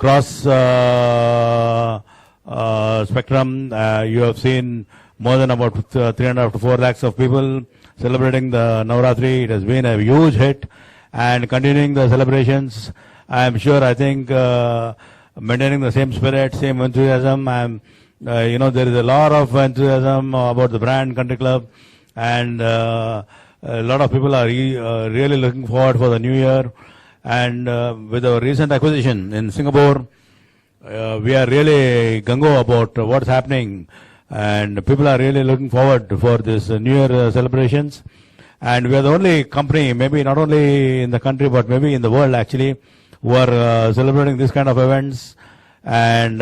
cross spectrum. You have seen more than about 3.5 to 4 lakhs of people celebrating the Navratri. It has been a huge hit, and continuing the celebrations, I am sure, I think, maintaining the same spirit, same enthusiasm. There is a lot of enthusiasm about the brand Country Club, and a lot of people are really looking forward for the new year. And with our recent acquisition in Singapore, we are really gung-ho about what's happening, and people are really looking forward for this New Year celebrations. And we are the only company, maybe not only in the country, but maybe in the world actually, who are celebrating this kind of events. And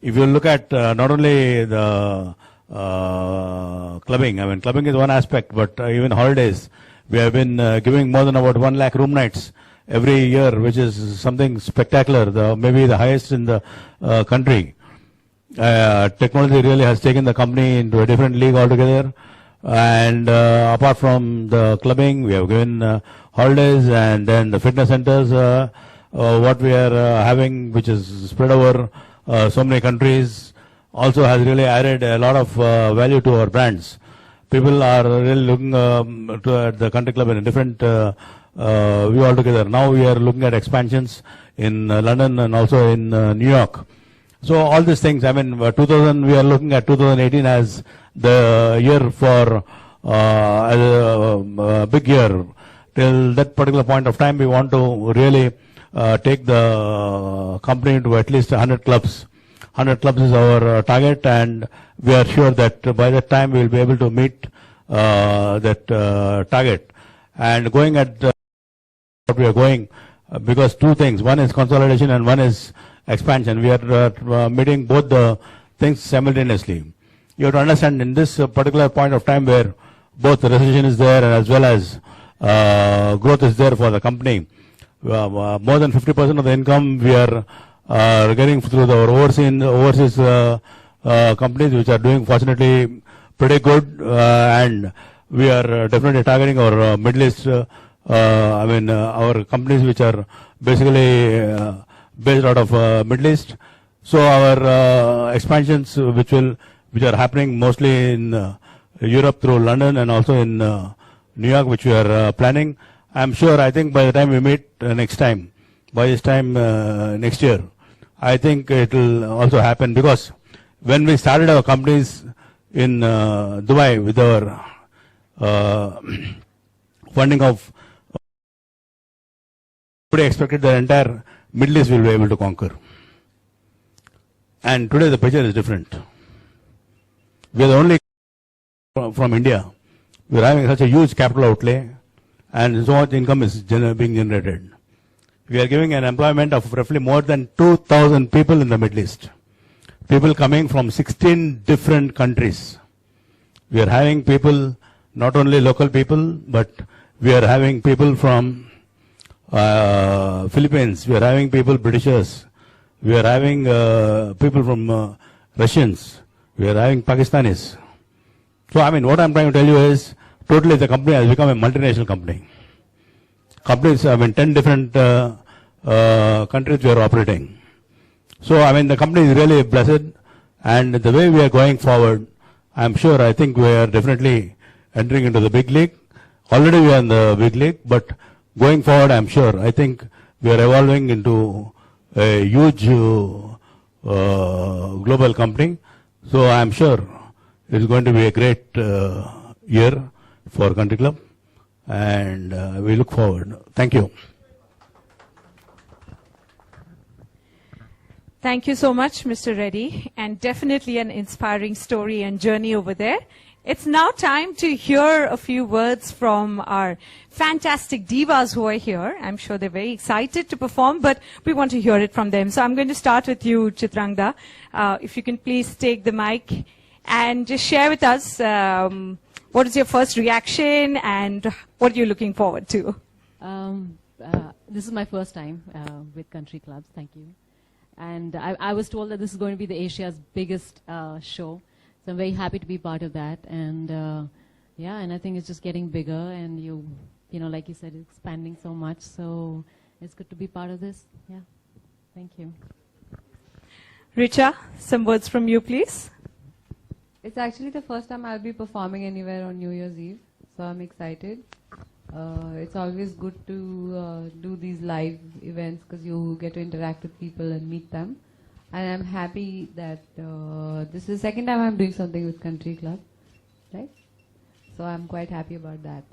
if you look at not only the clubbing, I mean, clubbing is one aspect, but even holidays, we have been giving more than about 1 lakh room nights every year, which is something spectacular, maybe the highest in the country. Technology really has taken the company into a different league altogether. And apart from the clubbing, we have given holidays, and then the fitness centers, what we are having, which is spread over so many countries, also has really added a lot of value to our brands. People are really looking at the Country Club in a different view altogether. Now we are looking at expansions in London and also in New York. So all these things, I mean, we are looking at 2018 as the year for a big year. Till that particular point of time, we want to really take the company to at least 100 clubs. 100 clubs is our target, and we are sure that by that time we will be able to meet that target. And going at what we are going, because two things, one is consolidation and one is expansion. We are meeting both the things simultaneously. You have to understand, in this particular point of time where both the recession is there and as well as growth is there for the company, more than 50% of the income we are getting through the overseas companies, which are doing fortunately pretty good, and we are definitely targeting our Middle East, our companies which are basically based out of Middle East. So our expansions, which are happening mostly in Europe through London and also in New York, which we are planning. I'm sure, I think by the time we meet next time, by this time next year, I think it will also happen, because when we started our companies in Dubai with our funding of, nobody expected the entire Middle East will be able to conquer. And today the picture is different. We are the only from India. We are having such a huge capital outlay, and so much income is being generated. We are giving an employment of roughly more than 2,000 people in the Middle East. People coming from 16 different countries. We are having people, not only local people, but we are having people from Philippines. We are having people, Britishers. We are having people from Russians. We are having Pakistanis. So, I mean, what I'm trying to tell you is, totally the company has become a multinational company. Companies, 10 different countries we are operating. So, the company is really blessed, and the way we are going forward, I'm sure, I think we are definitely entering into the big league. Already we are in the big league, but going forward, I'm sure, I think we are evolving into a huge global company. So I'm sure it's going to be a great year for Country Club, and we look forward. Thank you. Thank you so much, Mr. Reddy, and definitely an inspiring story and journey over there. It's now time to hear a few words from our fantastic divas who are here. I'm sure they're very excited to perform, but we want to hear it from them. So I'm going to start with you, Chitrangda. If you can please take the mic and just share with us what is your first reaction and what you're looking forward to. This is my first time with Country Clubs. Thank you. And I was told that this is going to be the Asia's biggest show. So I'm very happy to be part of that. And and I think it's just getting bigger, and you know, like you said, expanding so much. So It's good to be part of this. Yeah. Thank you. Richa, some words from you, please. It's actually the first time I'll be performing anywhere on New Year's Eve, so I'm excited. It's always good to do these live events because you get to interact with people and meet them. And I'm happy that this is the second time I'm doing something with Country Club, right? So I'm quite happy about that.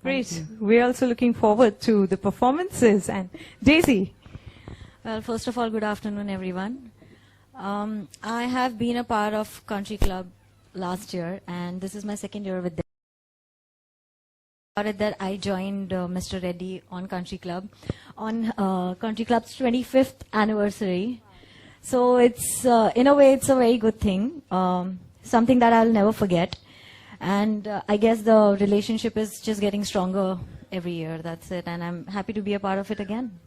Great. We're also looking forward to the performances. And Daisy. Well, first of all, good afternoon, everyone. I have been a part of Country Club last year, and this is my second year with them. That I joined Mr. Reddy on Country Club on Country Club's 25th anniversary. So it's in a way it's a very good thing, something that I'll never forget. And I guess the relationship is just getting stronger every year. That's it, and I'm happy to be a part of it again.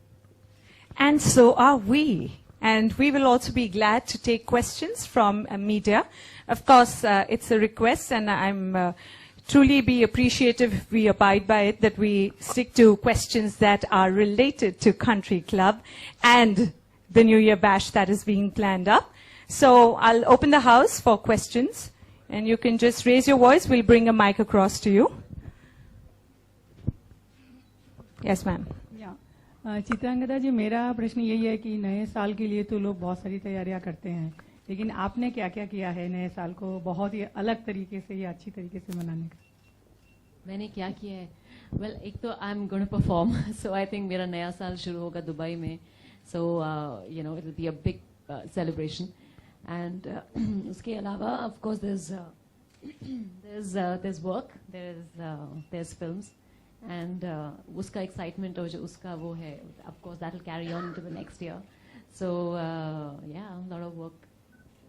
And so are we. And we will also be glad to take questions from media. Of course, it's a request, and I'm truly be appreciative if we abide by it, that we stick to questions that are related to Country Club and the New Year Bash that is being planned up. So I'll open the house for questions, and you can just raise your voice. We'll bring a mic across to you. Yes, ma'am. Chitrangada जी, मेरा प्रश्न यही है कि नए साल के लिए तो लोग बहुत सारी तैयारियां करते हैं, लेकिन आपने क्या क्या किया है नए साल को बहुत ही अलग तरीके से या अच्छी तरीके से मनाने का? मैंने क्या किया है? Well, एक तो I am going to perform, so I think मेरा नया साल शुरू होगा दुबई में, so you know it will be a big celebration. And उसके अलावा of course there's work, there's films, and उसका excitement और जो उसका वो है, of course that will carry on into the next year. So yeah, a lot of work,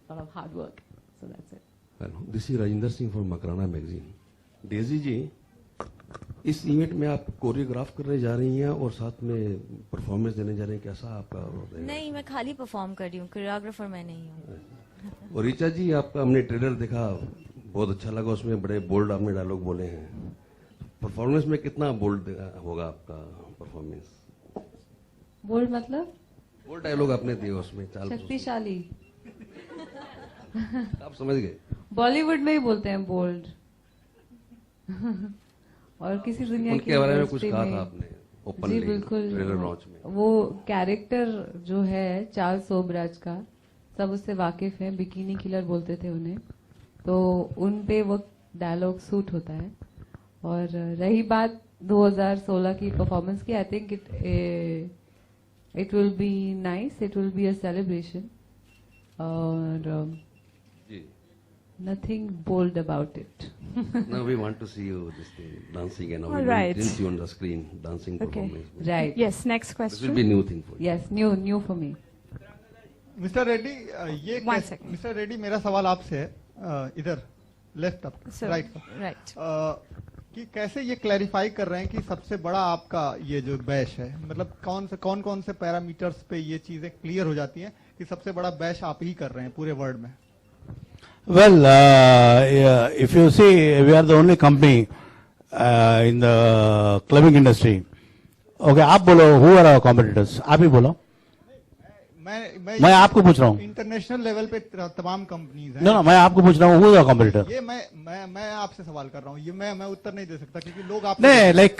a lot of hard work. So that's it. Hello, this is Rajinder Singh from Makrana magazine. Daisy ji, इस event में आप choreograph करने जा रही हैं और साथ में परफॉर्मेंस देने जा रही हैं, कैसा आपका रहेगा? नहीं, मैं खाली परफॉर्म कर रही हूँ, कोरियोग्राफर मैं नहीं हूँ. और ऋचा जी, आपका हमने ट्रेलर देखा, बहुत अच्छा लगा, उसमें बड़े बोल्ड आपने डायलॉग बोले हैं. परफॉर्मेंस में कितना बोल्ड होगा आपका परफॉर्मेंस? बोल्ड मतलब? बोल्ड डायलॉग आपने दिए उसमें, शक्तिशाली. आप समझ गए? बॉलीवुड में ही बोलते हैं बोल्ड. और किसी दुनिया उनके बारे में कुछ कहा था आपने ओपनली? जी बिल्कुल. ट्रेलर लॉन्च में वो कैरेक्टर जो है चार्ल्स सोबराज का, सब उससे वाकिफ है. बिकिनी किलर बोलते थे उन्हें, तो उन पे वो डायलॉग सूट होता है. और रही बात 2016 की परफॉर्मेंस की, I think it will be nice, it will be a celebration. और nothing bold about it. Now we want to see you this thing, dancing, and All right. didn't see you on the screen dancing Okay. performance. Right. Yes, next This will question. be new thing for you. Yes, new for me. Mister Reddy, ये One second. Mister Reddy, मेरा सवाल आपसे है, इधर left up So, right, right. कि कैसे ये clarify कर रहे हैं कि सबसे बड़ा आपका ये जो बैश है, मतलब कौन कौन से पैरामीटर्स पे ये चीजें क्लियर हो जाती हैं कि सबसे बड़ा बैश आप ही कर रहे हैं पूरे वर्ल्ड में? Well, yeah, if you see, we are the only company in the clubbing industry. Okay, आप बोलो, who are our competitors? आप ही बोलो. मैं आपको पूछ रहा हूँ. इंटरनेशनल लेवल पे तमाम कंपनीज हैं. No, मैं आपको पूछ रहा हूँ, who is our competitor? ये मैं आपसे सवाल कर रहा हूँ, ये मैं उत्तर नहीं दे सकता क्योंकि लोग आप नहीं, like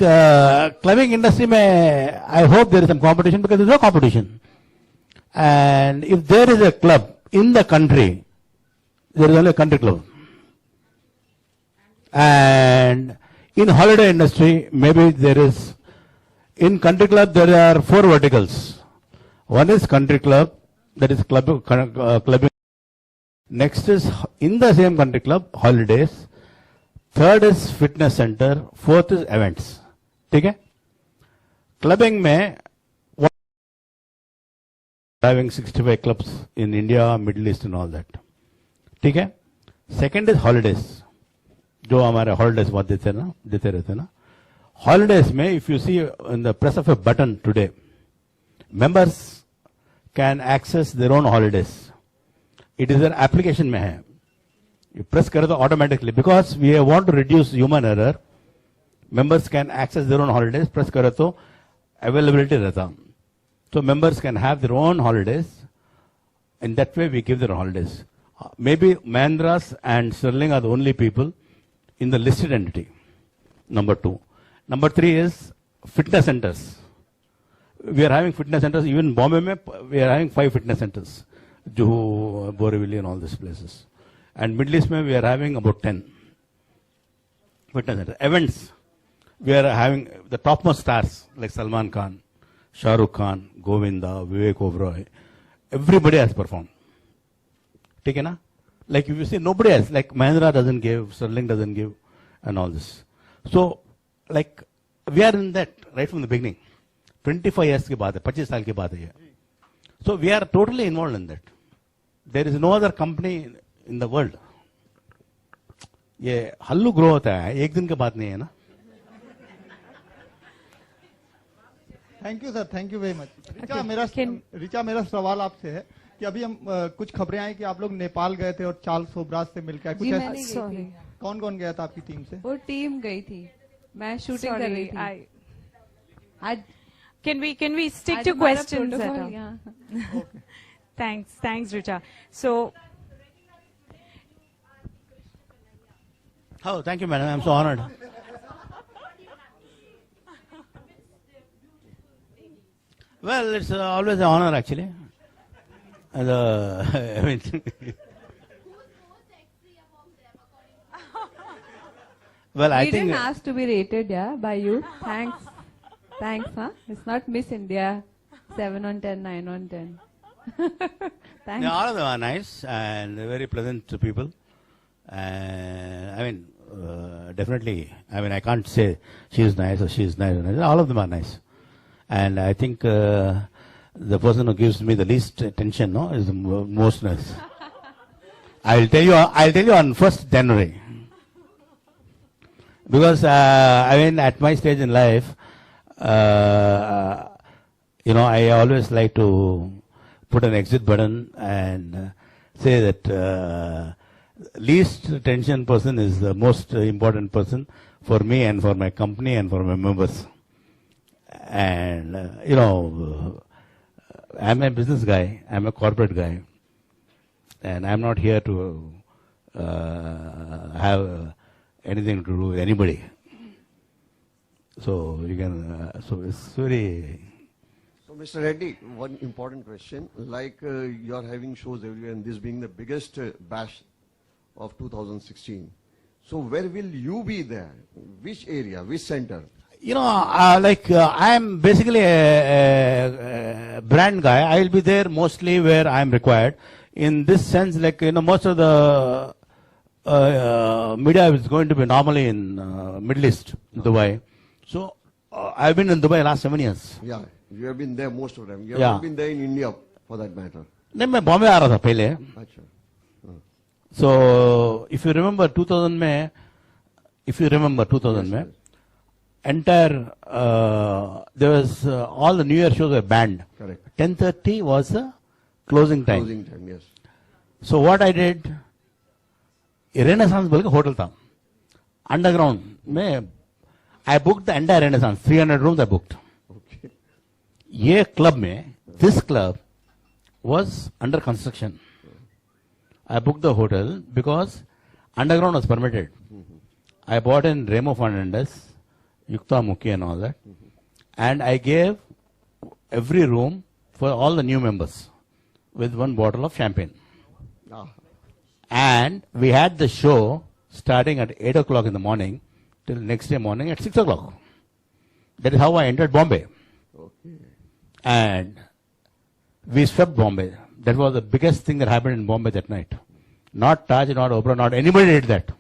clubbing industry में, I hope there is some competition because there is no competition. And if there is a club in the country, there is only a country club. And in holiday industry, maybe there is, in country club there are 4 verticals. One is country club, that is clubbing. Next is in the same country club, holidays. Third is fitness center. Fourth is events. ठीक है? Clubbing में having 65 clubs in India, Middle East and all that. ठीक है. Second is holidays, जो हमारे holidays बहुत देते रहते ना. हॉलीडेज में if you see in the press of a button today, members can access their own holidays. It is an application में है, यू प्रेस करें तो automatically, because we want to reduce human error, members can access their own holidays. Press करें तो availability रहता. So members can have their own holidays. In that way, we give their holidays. Maybe Mahindras and Sterling are the only people in the listed entity. Number 2. Number 3 is fitness centers. We are having fitness centers. Even in Bombay, we are having 5 fitness centers. Juhu, Borivali and all these places. And Middle East, we are having about 10 fitness centers. Events, we are having the topmost stars like Salman Khan, Shah Rukh Khan, Govinda, Vivek Oberoi. Everybody has performed. Take it, na? Like if you see, nobody else, like Mahindra doesn't give, Sterling doesn't give, and all this. So, like, we are in that right from the beginning. 25 years के बाद है, 25 साल के बाद है ये. So we are totally involved in that. There is no other company in the world. ये हल्लू grow होता है, एक दिन के बाद नहीं है ना. Thank you sir, thank you very much. Okay, Richa, मेरा सवाल आपसे है कि अभी हम कुछ खबरें आई कि आप लोग नेपाल गए थे और चार्ल्स सोबराज से मिलकर कुछ जी, ऐसा. मैंने गई Sorry. थी. कौन कौन गया था आपकी टीम से? वो टीम गई थी, मैं शूटिंग कर रही Sorry, थी. आज can we stick आज to हमारा questions? protocol At all? यहाँ. Thanks, Richa. So, Oh, thank you, madam. I'm so honored. Well, it's always an honor, actually. I mean, well, I We think. didn't ask to be rated, yeah, by you. Thanks. Thanks, huh? It's not Miss India. 7 on 10, 9 on 10. Thanks. Yeah, all of them are nice and very pleasant to people. And I mean, definitely, I mean, I can't say she's nice or she's nice or nice. All of them are nice. And I think the person who gives me the least attention, no, is the most nice. I'll tell you on 1st January. Because, I mean, at my stage in life, you know, I always like to put an exit button and say that least attention person is the most important person for me and for my company and for my members. And, you know, I'm a business guy, I'm a corporate guy, and I'm not here to have anything to do with anybody. So you can, so it's very. So, Mr. Reddy, one important question. Like you are having shows everywhere, and this being the biggest bash of 2016. So, where will you be there? Which area? Which center? You know, I am basically a brand guy. I will be there mostly where I am required. In this sense, like, you know, most of the media is going to be normally in Middle East, Dubai. So, I've been in Dubai last 7 years. Yeah, you have been there most of the time. You have Yeah. not been there in India, for that matter. नहीं मैं बॉम्बे आ रहा था पहले. Achha. So, if you remember 2000 में, entire, there was, all the New Year shows were banned. Correct. 10:30 was the closing time. Closing time, yes. So what I did, Renaissance बोल के hotel था, underground में, I booked the entire Renaissance, 300 rooms I booked. Okay. ये club में, this club was under construction. I booked the hotel because underground was permitted. I bought in Remo Fernandez, Yukta Mukhi and all that. And I gave every room for all the new members with one bottle of champagne. Ah, And we had the show starting at 8 o'clock in the morning till next day morning at 6 o'clock. That is how I entered Bombay. okay. And we swept Bombay. That was the biggest thing that happened in Bombay that night. Not Taj, not Oprah, not anybody did that.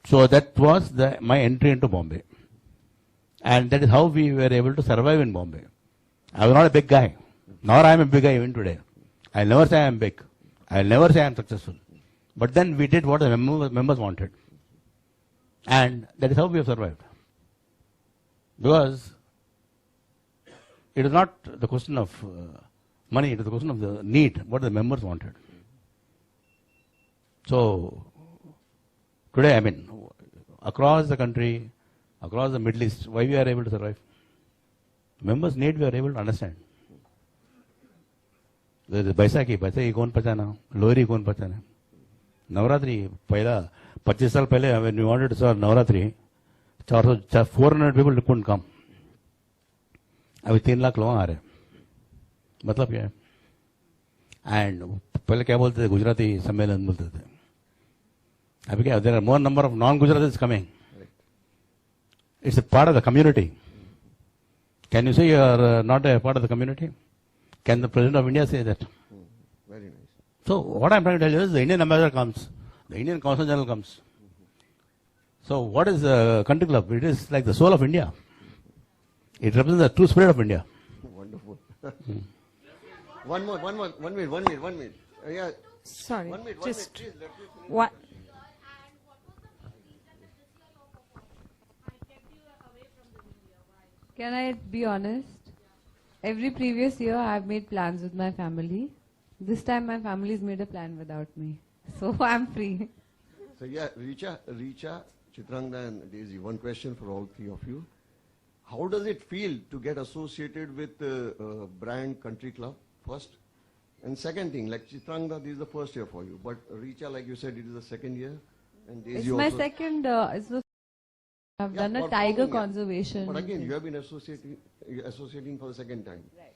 So that was my entry into Bombay. And that is how we were able to survive in Bombay. I was not a big guy. Nor I am a big guy even today. I'll never say I am big. I'll never say I am successful. But then we did what the members wanted. And that is how we have survived. Because it is not the question of money, it is the question of the need, what the members wanted. So, today, I mean, across the country, across the Middle East, why we are able to survive? members' need we are able to understand. Baisakhi कौन पहचाना, लोहरी कौन पहचाना, नवरात्रि पहला 25 साल पहले when we wanted to start Navratri 400 people couldn't come. अभी 3 लाख लोग आ रहे, मतलब क्या है? एंड पहले क्या बोलते थे, गुजराती सम्मेलन बोलते थे. अभी क्या, there are more number of non Gujaratis coming. It's a part of the community. Can you say you are not a part of the community? Can the President of India say that? Very nice. So what I'm trying to tell you is the Indian ambassador comes, the Indian Consul General comes. So what is the country club? It is like the soul of India. It represents the true spirit of India. Wonderful. One minute. Yeah. Sorry, One minute, just please, let me finish. what? Can I be honest? Every previous year I have made plans with my family. This time my family's made a plan without me. So I'm free. So yeah, Richa, Chitrangda and Daisy, one question for all three of you. How does it feel to get associated with brand Country Club first? And second thing, like Chitrangda, this is the first year for you. But Richa, like you said, it is the second year. And Daisy It's also. my second, I've done for a tiger following, yeah. conservation. But again, you have been associating for the second time. Right.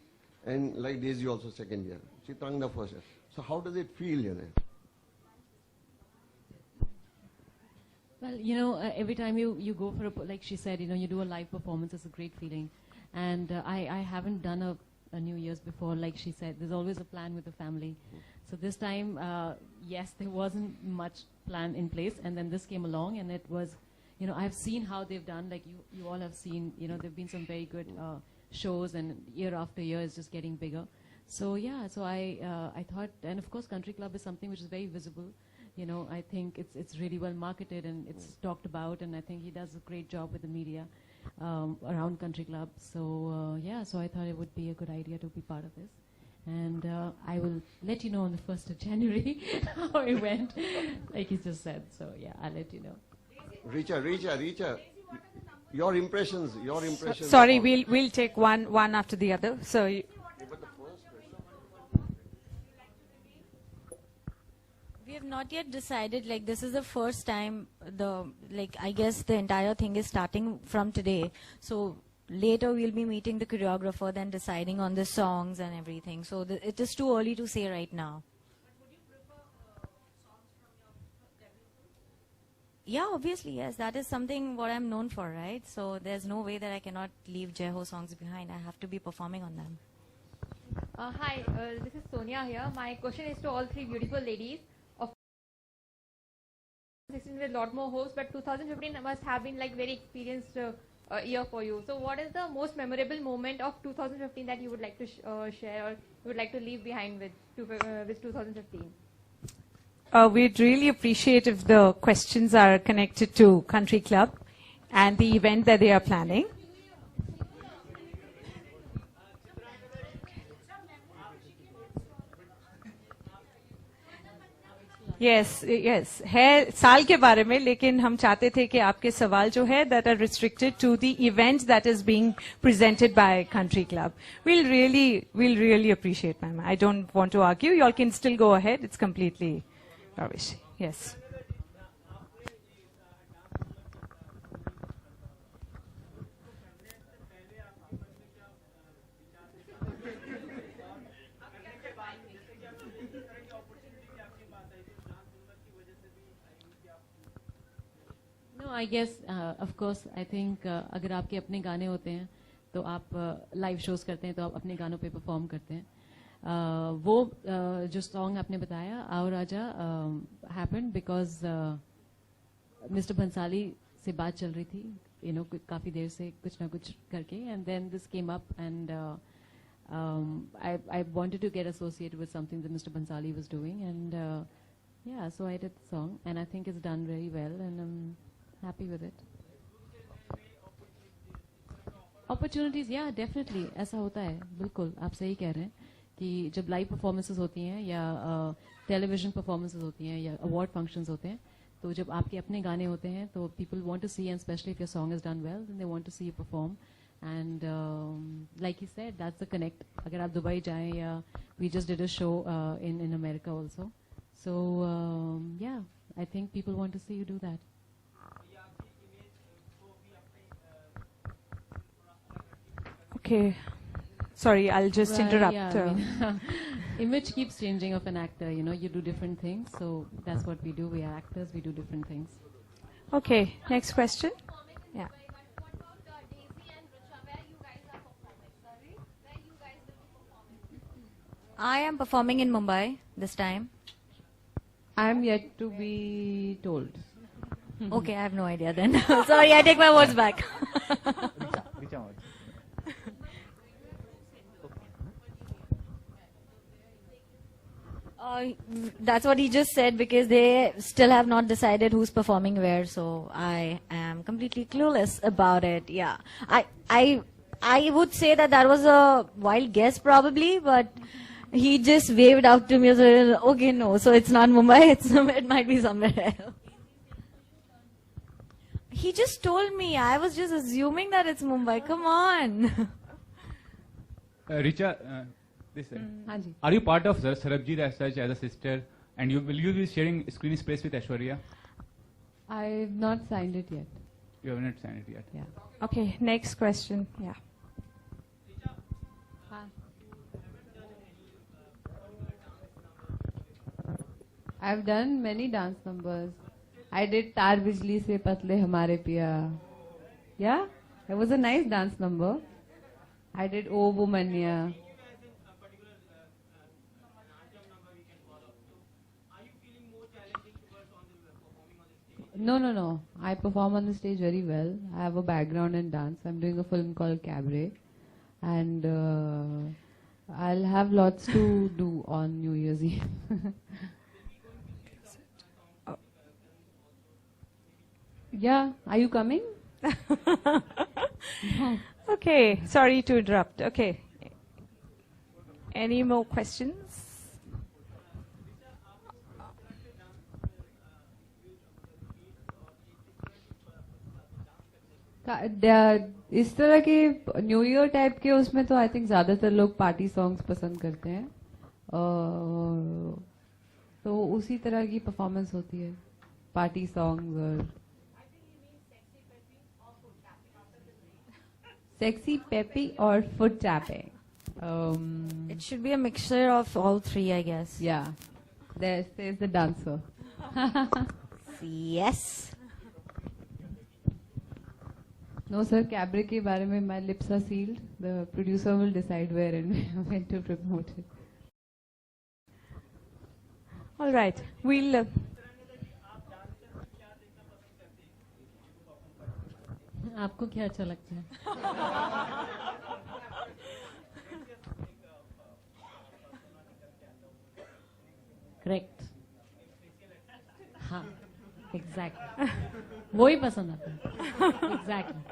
And like Daisy also second year. Chitrangda first year. So how does it feel, you know? Well, you know, every time you go for like she said, you know, you do a live performance, it's a great feeling. And I haven't done a New Year's before, like she said. There's always a plan with the family. So this time, yes, there wasn't much plan in place. And then this came along and it was, you know, I've seen how they've done, like you all have seen, you know, there've been some very good shows and year after year is just getting bigger. So yeah, so I thought, and of course Country Club is something which is very visible. You know, I think it's really well marketed and it's talked about, and I think he does a great job with the media around Country Club. So yeah, so I thought it would be a good idea to be part of this. And I will let you know on the 1st of January how it went, like he just said. So yeah, I'll let you know. Richa, your impressions. Sorry, about- we'll take one after the other. So We have not yet decided, like this is the first time I guess the entire thing is starting from today. So later we'll be meeting the choreographer, then deciding on the songs and everything. So it is too early to say right now. Yeah, obviously, yes. That is something what I'm known for, right? So there's no way that I cannot leave Jeho songs behind. I have to be performing on them. Hi, this is Sonia here. My question is to all three beautiful ladies. Of 2016 with a lot more hopes, but 2015 must have been like very experienced year for you. So what is the most memorable moment of 2015 that you would like to share or you would like to leave behind with 2015? we'd really appreciate if the questions are connected to Country Club and the event that they are planning. Yes, है साल के बारे में, लेकिन हम चाहते थे कि आपके सवाल जो है that are restricted to the event that is being presented by Country Club. We'll really appreciate, ma'am. I don't want to argue. You all can still go ahead. It's completely rubbish. Yes. No, I guess, of course, I think अगर आपके अपने गाने होते हैं तो आप live shows करते हैं तो आप अपने गानों पे परफॉर्म करते हैं. वो जो सॉन्ग आपने बताया आओ राजा हैपेंड बिकॉज मिस्टर बंसाली से बात चल रही थी, यू नो, काफी देर से कुछ ना कुछ करके, and then this came up and I wanted to get associated with something that Mr. Bansali was doing, and yeah, so I did the song, and I think it's done very well, and I'm happy with it. Opportunities, yeah, definitely, ऐसा होता है, बिल्कुल, आप सही कह रहे हैं कि जब लाइव परफॉर्मेंसेस होती हैं या टेलीविजन परफॉर्मेंसेस होती हैं या अवार्ड फंक्शंस होते हैं, तो जब आपके अपने गाने होते हैं तो people want to see, and especially if your song is done well, then they want to see you perform. And like he said, that's the connect. Agar aap Dubai jaye, we just did a show in America also. So yeah, I think people want to see you do that. Okay. Sorry, I'll just Well, interrupt. yeah, I mean, image keeps changing of an actor. You know, you do different things. So that's what we do. We are actors. We do different things. Okay, next question. Yeah. I am performing in Mumbai this time. I'm yet to be told. Okay, I have no idea then. Sorry, I take my words back. That's what he just said because they still have not decided who's performing where, so I am completely clueless about it. Yeah, I would say that was a wild guess probably, but he just waved out to me. So okay, no, so it's not Mumbai. It might be somewhere else. He just told me. I was just assuming that it's Mumbai. Come on. Richa, Hanji. are you part of Sarabjit as such as a sister? And will you be sharing screen space with Aishwarya? I've not signed it yet. You have not signed it yet. Yeah. Okay, next question. Yeah. I've done many dance numbers. I did Tar Bijli Se Patle Hamare Piya. Yeah, it was a nice dance number. I did O Womania. No. I perform on the stage very well. I have a background in dance. I'm doing a film called Cabaret. And I'll have lots to do on New Year's Eve. Yeah, are you coming? Okay, sorry to interrupt. Okay. Any more questions? इस तरह के new year type के उसमें तो I think ज्यादातर लोग party songs पसंद करते हैं, तो उसी तरह की परफॉर्मेंस होती है, पार्टी सॉन्ग्स और सेक्सी पेपी और foot tapping. It should be a mixture of all three, I guess. Yeah, there's the dancer. Yes. No sir, Cabaret के बारे में my lips are sealed. The producer will decide where and when to promote it. All right, we'll. आपको क्या अच्छा लगता है? Correct. हाँ, exactly. वो ही पसंद आता है. एग्जैक्टली.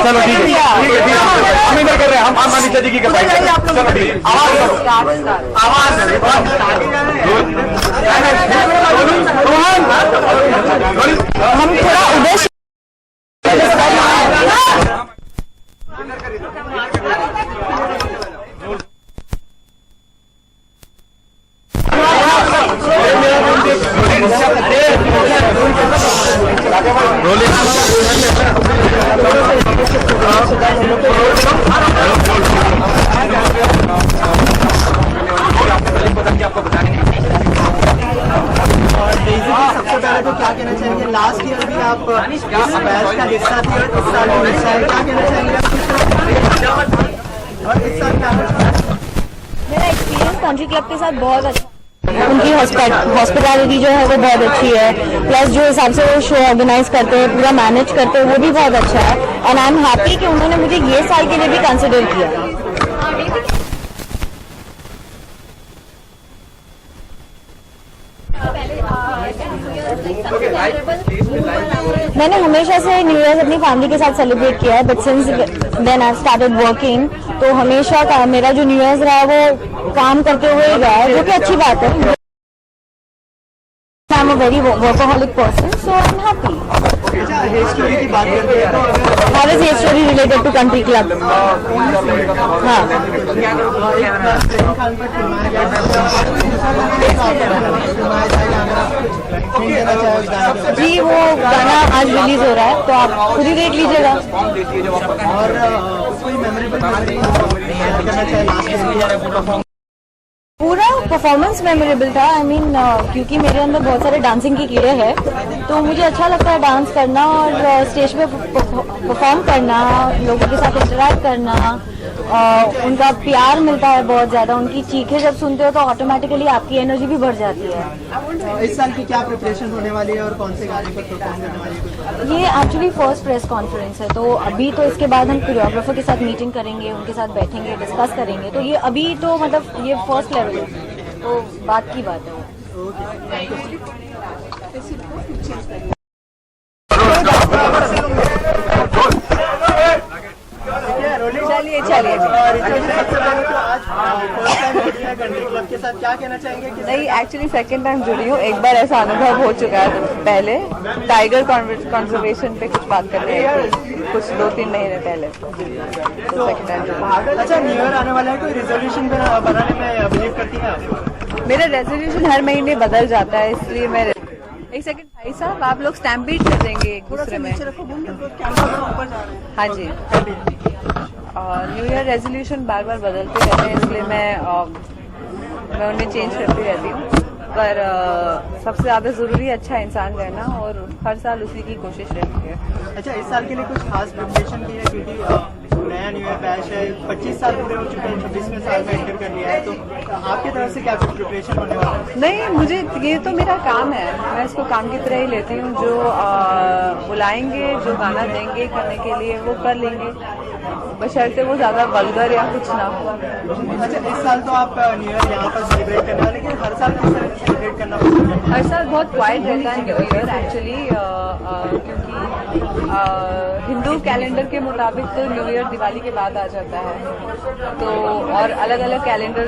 चलो ठीक है, हम इधर कर रहे हैं, हम अनिता जी की करवाएंगे। चलो ठीक है, आवाज हम थोड़ा उधर सबसे पहले तो क्या कहना चाहेंगे, लास्ट ईयर भी आप इस बैच का हिस्सा थे और इस साल भी हिस्सा है, क्या कहना चाहेंगे और इस साल क्या? मेरा एक्सपीरियंस कंट्री क्लब के साथ बहुत अच्छा, उनकी हॉस्पिटैलिटी जो है वो बहुत अच्छी है, प्लस जो हिसाब से वो शो ऑर्गेनाइज करते हैं, पूरा मैनेज करते हैं, वो भी बहुत अच्छा है। एंड आई एम हैप्पी कि उन्होंने मुझे ये साल के लिए भी कंसिडर किया। मैंने हमेशा से न्यू ईयर अपनी फैमिली के साथ सेलिब्रेट किया है, but since then I started working, तो हमेशा का मेरा जो न्यू ईयर रहा है वो काम करते हुए ही रहा है, जो कि अच्छी बात है। I am a very workaholic person, so I'm happy. Hair story की बात करते हैं तो How is your story related to country club? हाँ, जी वो गाना आज रिलीज हो रहा है, तो आप खुद ही देख लीजिएगा। और कोई मेमोरेबल पूरा परफॉर्मेंस मेमोरेबल था। आई मीन क्योंकि मेरे अंदर बहुत सारे डांसिंग की कीड़े हैं, तो मुझे अच्छा लगता है डांस करना और स्टेज पे परफॉर्म करना, लोगों के साथ इंटरेक्ट करना, उनका प्यार मिलता है बहुत ज्यादा। उनकी चीखें जब सुनते हो तो ऑटोमेटिकली आपकी एनर्जी भी बढ़ जाती है। इस साल की क्या प्रिपरेशन होने वाली है और कौन से गाने पर परफॉर्म करने वाली है? ये एक्चुअली फर्स्ट प्रेस कॉन्फ्रेंस है, तो अभी तो इसके बाद हम कोरियोग्राफर के साथ मीटिंग करेंगे, उनके साथ बैठेंगे, डिस्कस करेंगे। तो ये अभी तो मतलब ये फर्स्ट लेवल है, तो बात की बात है। चलिए चलिए। सबसे पहले तो आज फर्स्ट टाइम जुड़ी है कंट्री क्लब के साथ, क्या कहना चाहेंगे? नहीं, एक्चुअली सेकंड टाइम जुड़ी हूँ। एक बार ऐसा अनुभव हो चुका है पहले, टाइगर कंजर्वेशन पे कुछ बात करने आई थी, कुछ 2-3 महीने पहले। तो सेकंड टाइम। अच्छा, न्यू ईयर आने वाला है, कोई रिजोल्यूशन बनाने में बिलीव करती हैं आप? मेरा रेजोल्यूशन हर महीने बदल जाता है, इसलिए मैं एक सेकंड भाई साहब, आप लोग स्टैम्पीड कर देंगे एक दूसरे में। हाँ जी। और न्यू ईयर रेजोल्यूशन बार बार बदलते रहते हैं, इसलिए मैं उन्हें चेंज करती रहती हूँ। पर सबसे ज्यादा जरूरी है अच्छा इंसान रहना, और हर साल उसी की कोशिश रहती है। अच्छा, इस साल के लिए कुछ खास प्रिपरेशन की है, क्योंकि नया न्यू ईयर बैच है, 25 साल पूरे हो चुके हैं, 26वें साल में एंटर कर लिया है, तो आपकी तरफ से क्या कुछ प्रिपरेशन होने वाला है? नहीं, मुझे ये तो मेरा काम है, मैं इसको काम की तरह ही लेती हूँ। जो बुलाएंगे, जो गाना देंगे करने के लिए, वो कर लेंगे, बशर्ते वो ज्यादा वल्गर या कुछ ना हो। अच्छा, इस साल तो आप न्यू ईयर यहाँ पर सेलिब्रेट करने वाले, लेकिन हर साल किस तरह से सेलिब्रेट करना पसंद है? हर साल बहुत क्वाइट रहता है न्यू ईयर एक्चुअली, क्योंकि हिंदू कैलेंडर के मुताबिक तो न्यू ईयर दिवाली के बाद आ जाता है, तो और अलग अलग कैलेंडर